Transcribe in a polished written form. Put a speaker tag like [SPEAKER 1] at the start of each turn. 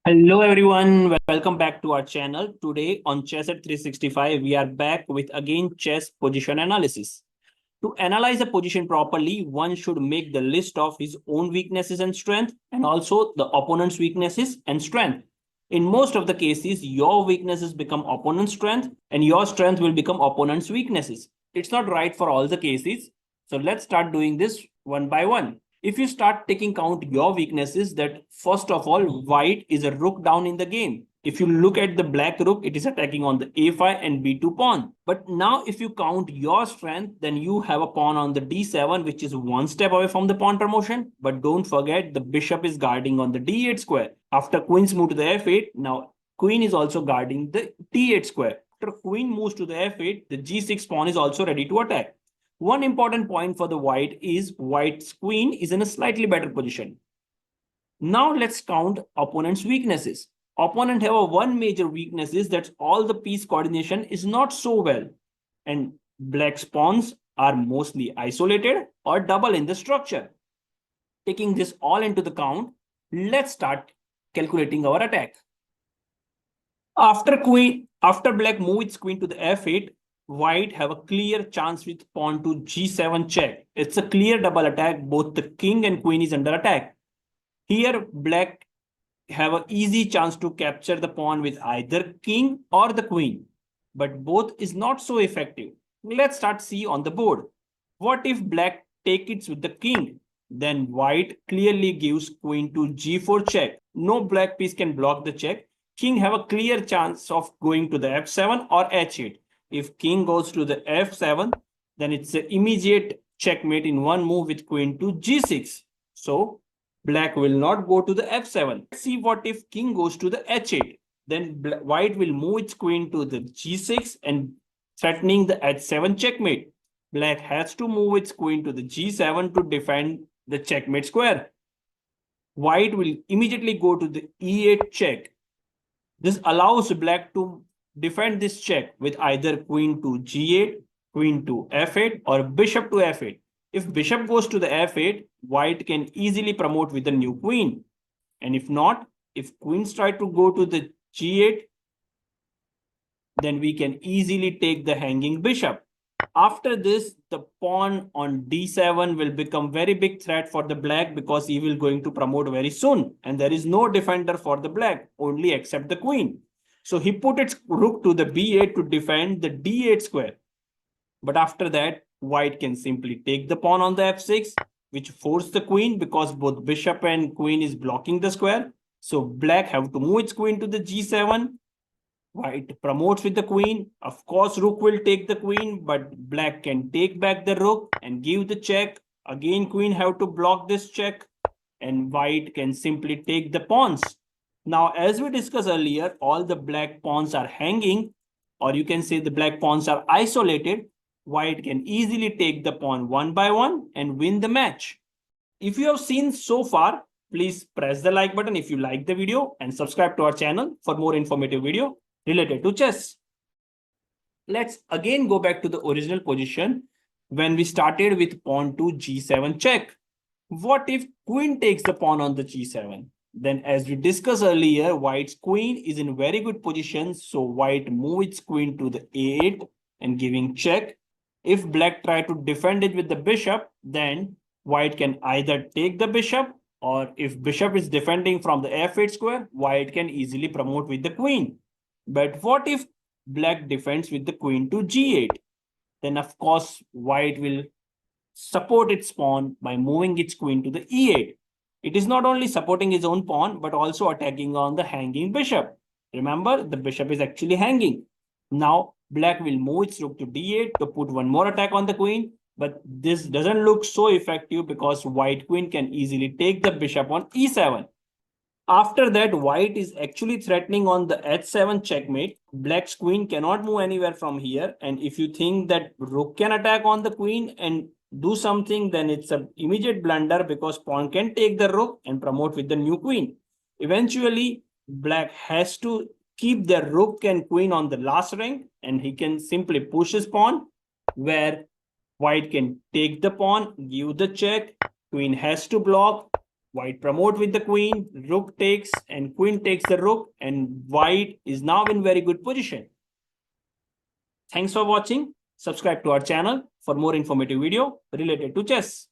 [SPEAKER 1] Hello everyone, welcome back to our channel. Today on Chess at 365, we are back with again chess position analysis. To analyze a position properly, one should make the list of his own weaknesses and strength and also the opponent's weaknesses and strength. In most of the cases, your weaknesses become opponent's strength and your strength will become opponent's weaknesses. It's not right for all the cases. So let's start doing this one by one. If you start taking count your weaknesses, that first of all, white is a rook down in the game. If you look at the black rook, it is attacking on the a5 and b2 pawn. But now if you count your strength, then you have a pawn on the d7, which is one step away from the pawn promotion. But don't forget the bishop is guarding on the d8 square. After queen's move to the f8, now queen is also guarding the d8 square. After queen moves to the f8, the g6 pawn is also ready to attack. One important point for the white is white's queen is in a slightly better position. Now let's count opponent's weaknesses. Opponent have a one major weakness is that all the piece coordination is not so well. And black's pawns are mostly isolated or double in the structure. Taking this all into the count, let's start calculating our attack. After black move its queen to the f8, white have a clear chance with pawn to g7 check. It's a clear double attack. Both the king and queen is under attack. Here, black have an easy chance to capture the pawn with either king or the queen. But both is not so effective. Let's start see on the board. What if black take it with the king? Then white clearly gives queen to g4 check. No black piece can block the check. King have a clear chance of going to the f7 or h8. If king goes to the f7, then it's an immediate checkmate in one move with queen to g6. So black will not go to the f7. Let's see what if king goes to the h8. Then white will move its queen to the g6 and threatening the h7 checkmate. Black has to move its queen to the g7 to defend the checkmate square. White will immediately go to the e8 check. This allows black to defend this check with either queen to g8, queen to f8 or bishop to f8. If bishop goes to the f8, white can easily promote with the new queen. And if not, if queens try to go to the g8, then we can easily take the hanging bishop. After this, the pawn on d7 will become very big threat for the black because he will going to promote very soon. And there is no defender for the black, only except the queen. So he put its rook to the b8 to defend the d8 square. But after that, white can simply take the pawn on the f6, which force the queen because both bishop and queen is blocking the square. So black have to move its queen to the g7. White promotes with the queen. Of course, rook will take the queen, but black can take back the rook and give the check. Again, queen have to block this check and white can simply take the pawns. Now, as we discussed earlier, all the black pawns are hanging, or you can say the black pawns are isolated. White can easily take the pawn one by one and win the match. If you have seen so far, please press the like button if you like the video and subscribe to our channel for more informative video related to chess. Let's again go back to the original position when we started with pawn to g7 check. What if queen takes the pawn on the g7? Then as we discussed earlier, white's queen is in very good position. So white moves its queen to the a8 and giving check. If black try to defend it with the bishop, then white can either take the bishop, or if bishop is defending from the f8 square, white can easily promote with the queen. But what if black defends with the queen to g8? Then of course white will support its pawn by moving its queen to the e8. It is not only supporting his own pawn, but also attacking on the hanging bishop. Remember, the bishop is actually hanging. Now, black will move its rook to d8 to put one more attack on the queen. But this doesn't look so effective because white queen can easily take the bishop on e7. After that, white is actually threatening on the h7 checkmate. Black's queen cannot move anywhere from here. And if you think that rook can attack on the queen and do something, then it's an immediate blunder because pawn can take the rook and promote with the new queen. Eventually, black has to keep the rook and queen on the last rank, and he can simply push his pawn where white can take the pawn, give the check, queen has to block, White promote with the queen, rook takes, and queen takes the rook, and white is now in very good position. Thanks for watching. Subscribe to our channel for more informative video related to chess.